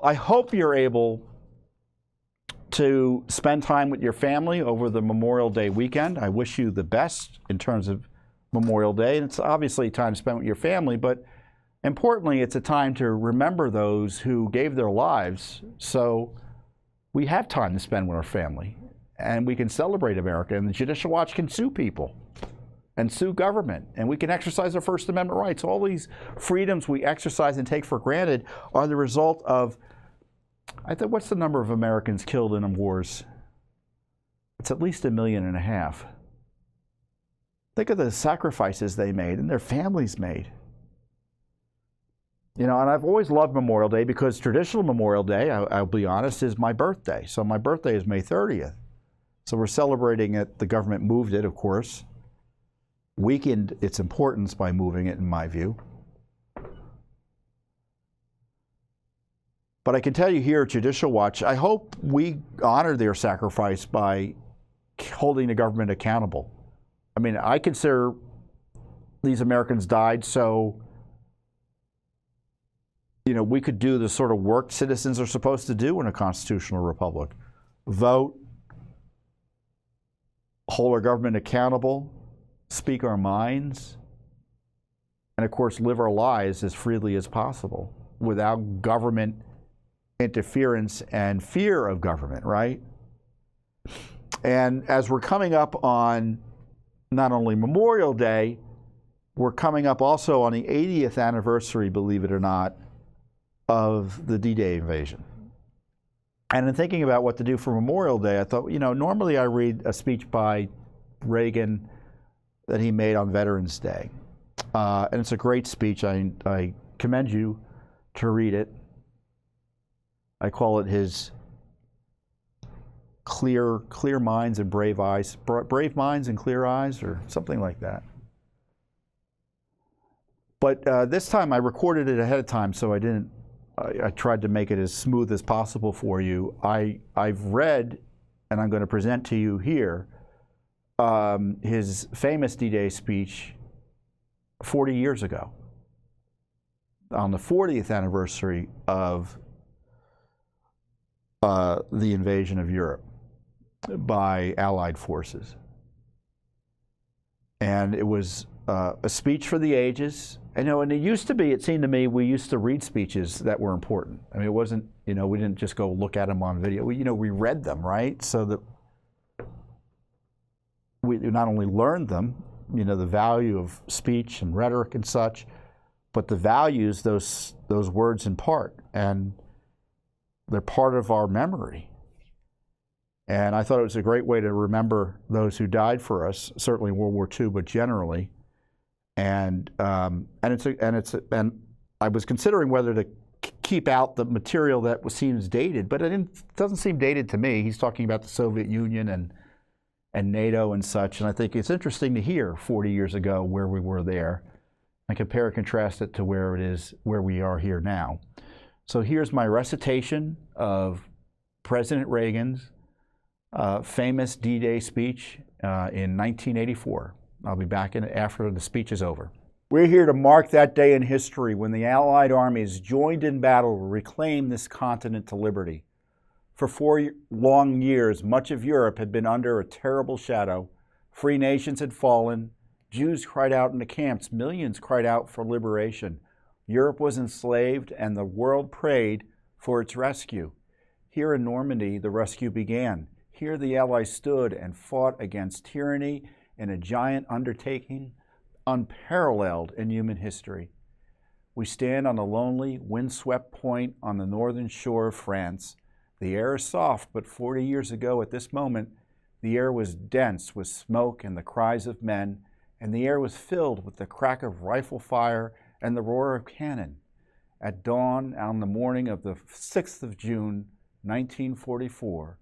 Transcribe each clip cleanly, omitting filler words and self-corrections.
I hope you're able to spend time with your family over the Memorial Day weekend. I wish you the best in terms of Memorial Day. And it's obviously time spent with your family, but importantly, it's a time to remember those who gave their lives so we have time to spend with our family and we can celebrate America. And the Judicial Watch can sue people and sue government, and we can exercise our First Amendment rights. All these freedoms we exercise and take for granted are the result of, I think, what's the number of Americans killed in wars? It's at least 1.5 million. Think of the sacrifices they made and their families made. You know, and I've always loved Memorial Day because traditional Memorial Day, I'll be honest, is my birthday. So my birthday is May 30th. So we're celebrating it. The government moved it, of course. Weakened its importance by moving it, in my view. But I can tell you here at Judicial Watch, I hope we honor their sacrifice by holding the government accountable. I mean, I consider these Americans died so, you know, we could do the sort of work citizens are supposed to do in a constitutional republic. Vote, hold our government accountable, speak our minds, and of course live our lives as freely as possible without government interference and fear of government, right? And as we're coming up on not only Memorial Day, we're coming up also on the 80th anniversary, believe it or not, of the D-Day invasion. And in thinking about what to do for Memorial Day, I thought, you know, normally I read a speech by Reagan that he made on Veterans Day. And it's a great speech. I commend you to read it. I call it his clear minds and brave eyes, brave minds and clear eyes, or something like that. But this time I recorded it ahead of time, so I tried to make it as smooth as possible for you. I've read, and I'm going to present to you here, his famous D-Day speech 40 years ago, on the 40th anniversary of the invasion of Europe by Allied forces. And it was a speech for the ages. I know, and it used to be, it seemed to me, we used to read speeches that were important. I mean, it wasn't, you know, we didn't just go look at them on video. We read them, right? So that we not only learned them, you know, the value of speech and rhetoric and such, but the values those words impart, and they're part of our memory. And I thought it was a great way to remember those who died for us, certainly in World War II, but generally. And I was considering whether to keep out the material that seems dated, but it doesn't seem dated to me. He's talking about the Soviet Union and NATO and such, and I think it's interesting to hear 40 years ago where we were there and compare and contrast it to where we are here now. So here's my recitation of President Reagan's famous D-Day speech in 1984. I'll be back after the speech is over. We're here to mark that day in history when the Allied armies joined in battle to reclaim this continent to liberty. For 4 long years, much of Europe had been under a terrible shadow. Free nations had fallen. Jews cried out in the camps. Millions cried out for liberation. Europe was enslaved, and the world prayed for its rescue. Here in Normandy, the rescue began. Here the Allies stood and fought against tyranny in a giant undertaking unparalleled in human history. We stand on a lonely, windswept point on the northern shore of France. The air is soft, but 40 years ago at this moment, the air was dense with smoke and the cries of men, and the air was filled with the crack of rifle fire and the roar of cannon. At dawn on the morning of the 6th of June, 1944,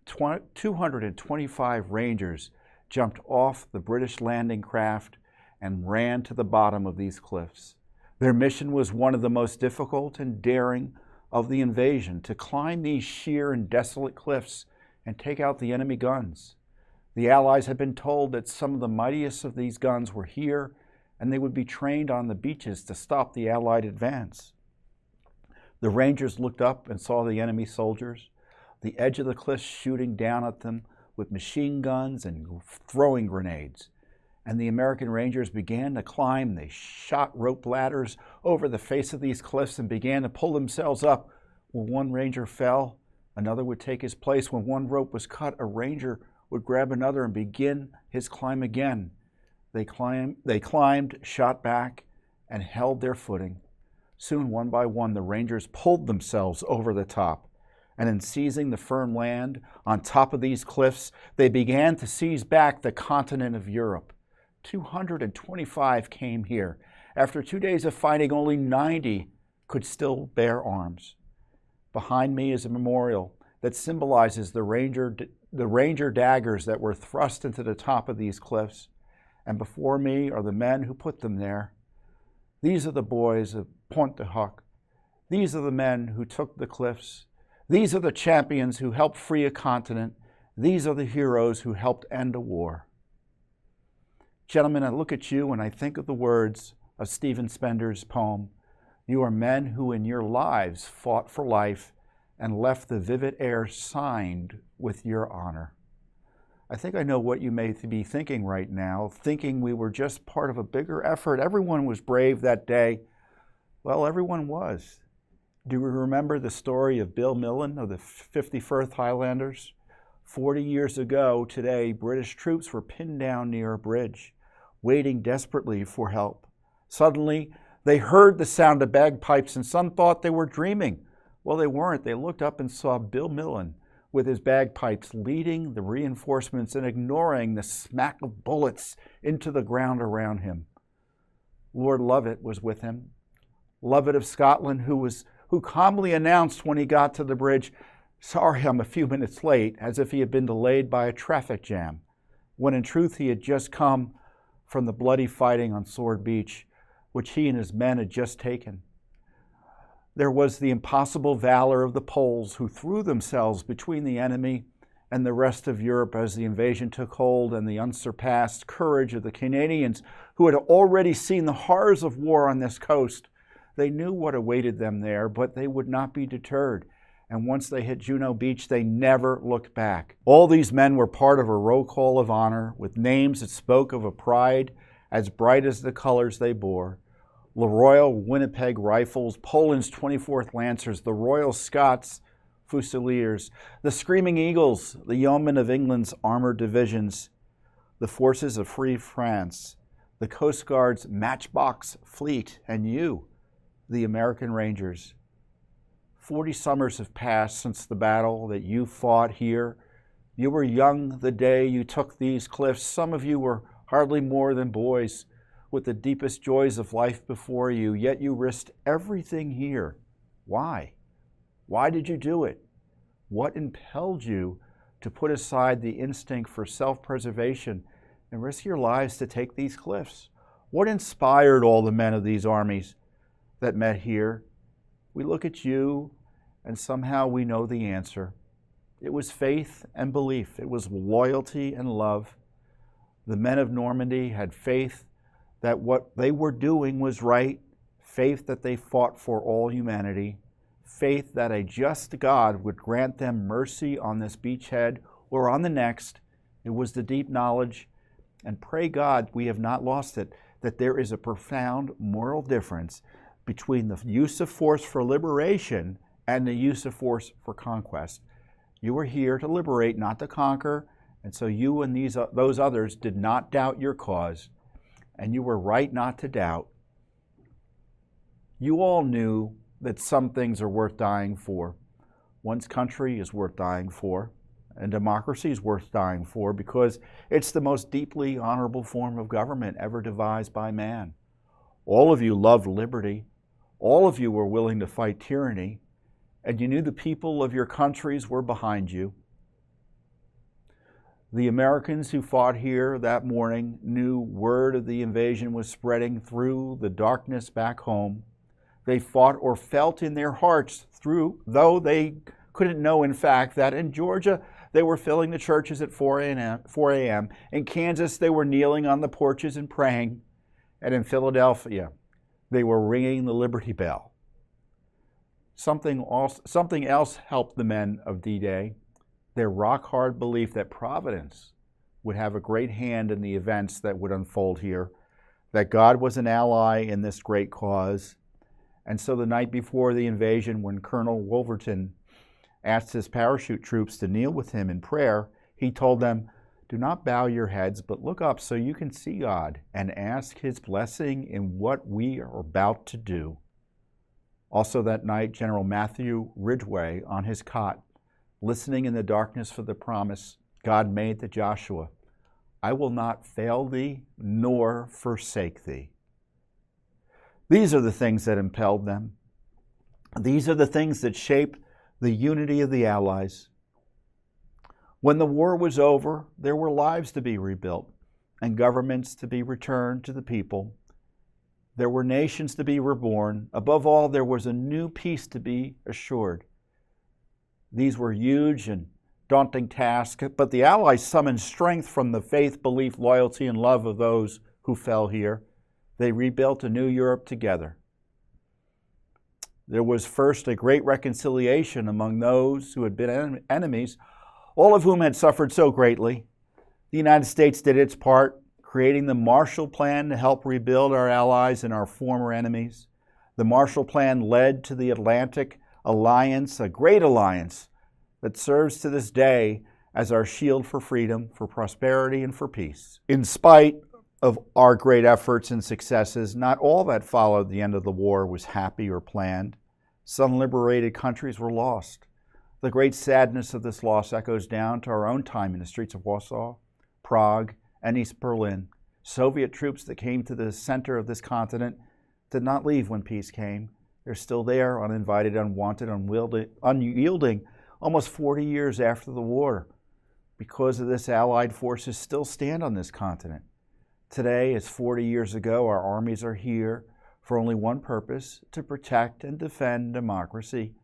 225 Rangers jumped off the British landing craft and ran to the bottom of these cliffs. Their mission was one of the most difficult and daring of the invasion, to climb these sheer and desolate cliffs and take out the enemy guns. The Allies had been told that some of the mightiest of these guns were here, and they would be trained on the beaches to stop the Allied advance. The Rangers looked up and saw the enemy soldiers, the edge of the cliffs shooting down at them with machine guns and throwing grenades. And the American Rangers began to climb. They shot rope ladders over the face of these cliffs and began to pull themselves up. When one Ranger fell, another would take his place. When one rope was cut, a Ranger would grab another and begin his climb again. They climbed, shot back, and held their footing. Soon, one by one, the Rangers pulled themselves over the top. And in seizing the firm land on top of these cliffs, they began to seize back the continent of Europe. 225 came here. After 2 days of fighting, only 90 could still bear arms. Behind me is a memorial that symbolizes the Ranger daggers that were thrust into the top of these cliffs. And before me are the men who put them there. These are the boys of Pointe du Hoc. These are the men who took the cliffs. These are the champions who helped free a continent. These are the heroes who helped end a war. Gentlemen, I look at you and I think of the words of Stephen Spender's poem. You are men who in your lives fought for life and left the vivid air signed with your honor. I think I know what you may be thinking right now, thinking we were just part of a bigger effort. Everyone was brave that day. Well, everyone was. Do you remember the story of Bill Millen of the 51st Highlanders? 40 years ago today, British troops were pinned down near a bridge, waiting desperately for help. Suddenly, they heard the sound of bagpipes, and some thought they were dreaming. Well, they weren't. They looked up and saw Bill Millen with his bagpipes leading the reinforcements and ignoring the smack of bullets into the ground around him. Lord Lovat was with him. Lovat of Scotland, who calmly announced when he got to the bridge, "Sorry, I'm a few minutes late," as if he had been delayed by a traffic jam, when in truth he had just come from the bloody fighting on Sword Beach, which he and his men had just taken. There was the impossible valor of the Poles, who threw themselves between the enemy and the rest of Europe as the invasion took hold, and the unsurpassed courage of the Canadians, who had already seen the horrors of war on this coast. They knew what awaited them there, but they would not be deterred. And once they hit Juno Beach, they never looked back. All these men were part of a roll call of honor, with names that spoke of a pride as bright as the colors they bore. The Royal Winnipeg Rifles, Poland's 24th Lancers, the Royal Scots Fusiliers, the Screaming Eagles, the Yeomen of England's armored divisions, the forces of Free France, the Coast Guard's Matchbox Fleet, and you, the American Rangers. 40 summers have passed since the battle that you fought here. You were young the day you took these cliffs. Some of you were hardly more than boys, with the deepest joys of life before you, yet you risked everything here. Why? Why did you do it? What impelled you to put aside the instinct for self-preservation and risk your lives to take these cliffs? What inspired all the men of these armies that met here? We look at you and somehow we know the answer. It was faith and belief. It was loyalty and love. The men of Normandy had faith that what they were doing was right, faith that they fought for all humanity, faith that a just God would grant them mercy on this beachhead or on the next. It was the deep knowledge, and pray God we have not lost it, that there is a profound moral difference between the use of force for liberation and the use of force for conquest. You were here to liberate, not to conquer, and so you and those others did not doubt your cause. And you were right not to doubt. You all knew that some things are worth dying for. One's country is worth dying for, and democracy is worth dying for because it's the most deeply honorable form of government ever devised by man. All of you loved liberty. All of you were willing to fight tyranny, and you knew the people of your countries were behind you. The Americans who fought here that morning knew word of the invasion was spreading through the darkness back home. They fought or felt in their hearts though they couldn't know in fact that in Georgia they were filling the churches at 4 a.m. In Kansas they were kneeling on the porches and praying. And in Philadelphia they were ringing the Liberty Bell. Something else helped the men of D-Day, their rock-hard belief that Providence would have a great hand in the events that would unfold here, that God was an ally in this great cause. And so the night before the invasion, when Colonel Wolverton asked his parachute troops to kneel with him in prayer, he told them, "Do not bow your heads, but look up so you can see God and ask his blessing in what we are about to do." Also that night, General Matthew Ridgway, on his cot, listening in the darkness for the promise God made to Joshua, "I will not fail thee nor forsake thee." These are the things that impelled them. These are the things that shape the unity of the Allies. When the war was over, there were lives to be rebuilt and governments to be returned to the people. There were nations to be reborn. Above all, there was a new peace to be assured. These were huge and daunting tasks, but the Allies summoned strength from the faith, belief, loyalty, and love of those who fell here. They rebuilt a new Europe together. There was first a great reconciliation among those who had been enemies, all of whom had suffered so greatly. The United States did its part, creating the Marshall Plan to help rebuild our allies and our former enemies. The Marshall Plan led to the Atlantic Alliance, a great alliance that serves to this day as our shield for freedom, for prosperity, and for peace. In spite of our great efforts and successes, not all that followed the end of the war was happy or planned. Some liberated countries were lost. The great sadness of this loss echoes down to our own time in the streets of Warsaw, Prague, and East Berlin. Soviet troops that came to the center of this continent did not leave when peace came. They're still there, uninvited, unwanted, unyielding, almost 40 years after the war. Because of this, Allied forces still stand on this continent. Today, as 40 years ago, our armies are here for only one purpose: to protect and defend democracy.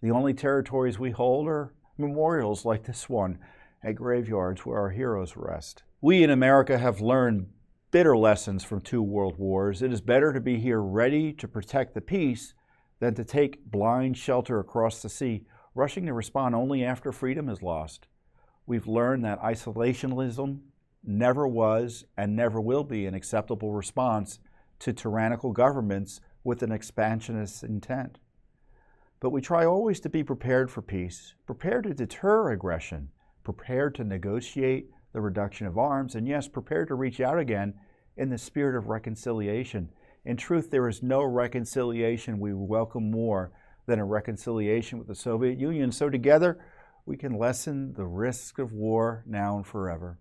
The only territories we hold are memorials like this one at graveyards where our heroes rest. We in America have learned bitter lessons from 2 world wars. It is better to be here ready to protect the peace than to take blind shelter across the sea, rushing to respond only after freedom is lost. We've learned that isolationism never was and never will be an acceptable response to tyrannical governments with an expansionist intent. But we try always to be prepared for peace, prepared to deter aggression, prepared to negotiate the reduction of arms, and yes, prepared to reach out again in the spirit of reconciliation. In truth, there is no reconciliation we welcome more than a reconciliation with the Soviet Union. So together, we can lessen the risk of war now and forever.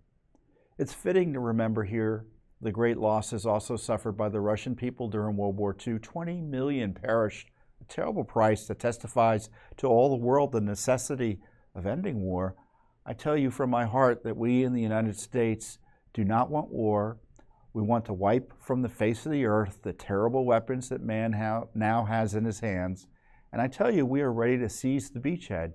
It's fitting to remember here the great losses also suffered by the Russian people during World War II. 20 million perished, a terrible price that testifies to all the world the necessity of ending war. I tell you from my heart that we in the United States do not want war. We want to wipe from the face of the earth the terrible weapons that man now has in his hands. And I tell you, we are ready to seize the beachhead.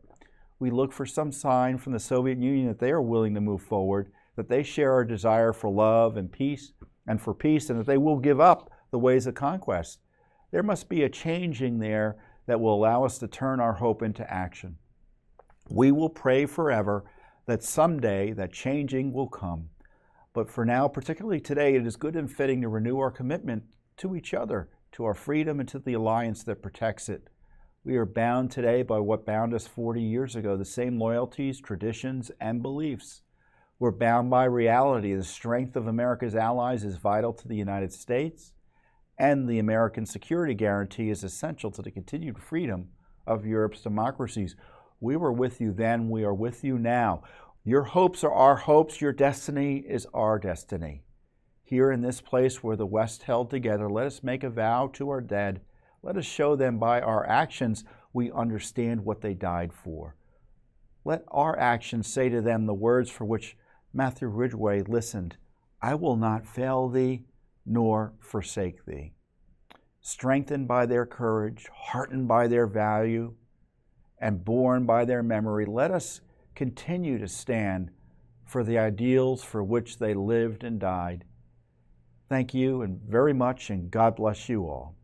We look for some sign from the Soviet Union that they are willing to move forward, that they share our desire for love and peace, and that they will give up the ways of conquest. There must be a changing there that will allow us to turn our hope into action. We will pray forever that someday that changing will come. But for now, particularly today, it is good and fitting to renew our commitment to each other, to our freedom, and to the alliance that protects it. We are bound today by what bound us 40 years ago, the same loyalties, traditions, and beliefs. We're bound by reality. The strength of America's allies is vital to the United States, and the American security guarantee is essential to the continued freedom of Europe's democracies. We were with you then, we are with you now. Your hopes are our hopes, your destiny is our destiny. Here in this place where the West held together, let us make a vow to our dead. Let us show them by our actions we understand what they died for. Let our actions say to them the words for which Matthew Ridgway listened: "I will not fail thee nor forsake thee." Strengthened by their courage, heartened by their value, and borne by their memory, let us continue to stand for the ideals for which they lived and died. Thank you and very much, and God bless you all.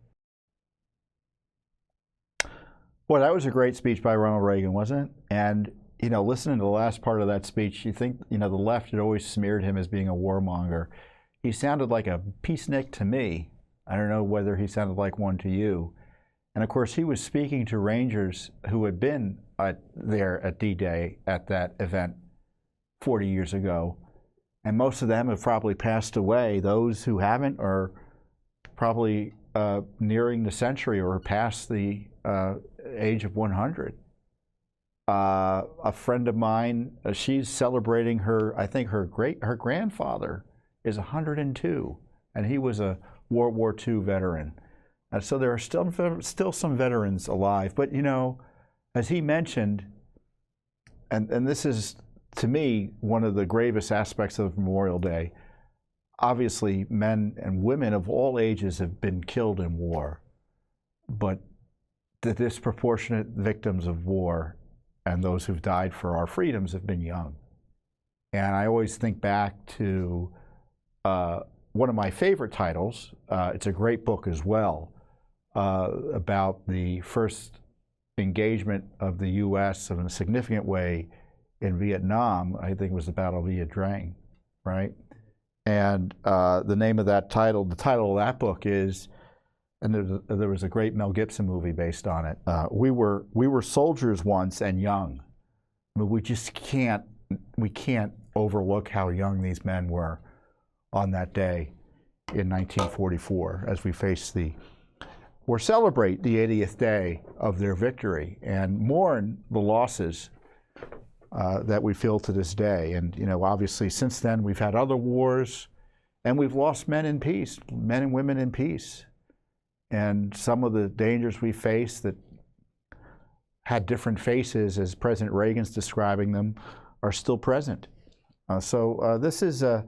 Boy, that was a great speech by Ronald Reagan, wasn't it? And, you know, listening to the last part of that speech, you think, you know, the left had always smeared him as being a warmonger. He sounded like a peacenik to me. I don't know whether he sounded like one to you. And of course, he was speaking to Rangers who had been there at D-Day at that event 40 years ago. And most of them have probably passed away. Those who haven't are probably nearing the century or past the age of 100. A friend of mine, she's celebrating her, I think her grandfather is 102, and he was a World War II veteran. So there are still some veterans alive. But, you know, as he mentioned, and this is, to me, one of the gravest aspects of Memorial Day, obviously men and women of all ages have been killed in war, but the disproportionate victims of war and those who've died for our freedoms have been young. And I always think back to one of my favorite titles. It's a great book as well, about the first engagement of the U.S. in a significant way in Vietnam. I think it was the Battle of Ia Drang, right? And the name of that title, the title of that book is, and there was a great Mel Gibson movie based on it. We were soldiers once and young. But we just can't overlook how young these men were on that day in 1944 as we face or celebrate the 80th day of their victory and mourn the losses that we feel to this day. And, you know, obviously since then we've had other wars and we've lost men in peace, men and women in peace. And some of the dangers we face that had different faces, as President Reagan's describing them, are still present. So this is a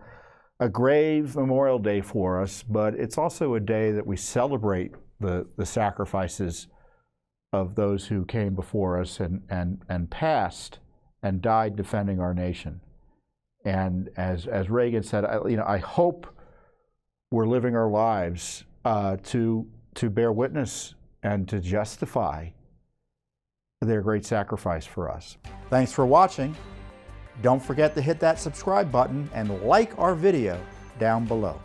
grave Memorial Day for us, but it's also a day that we celebrate the sacrifices of those who came before us and passed and died defending our nation. And as Reagan said, you know, I hope we're living our lives to bear witness and to justify their great sacrifice for us. Thanks for watching. Don't forget to hit that subscribe button and like our video down below.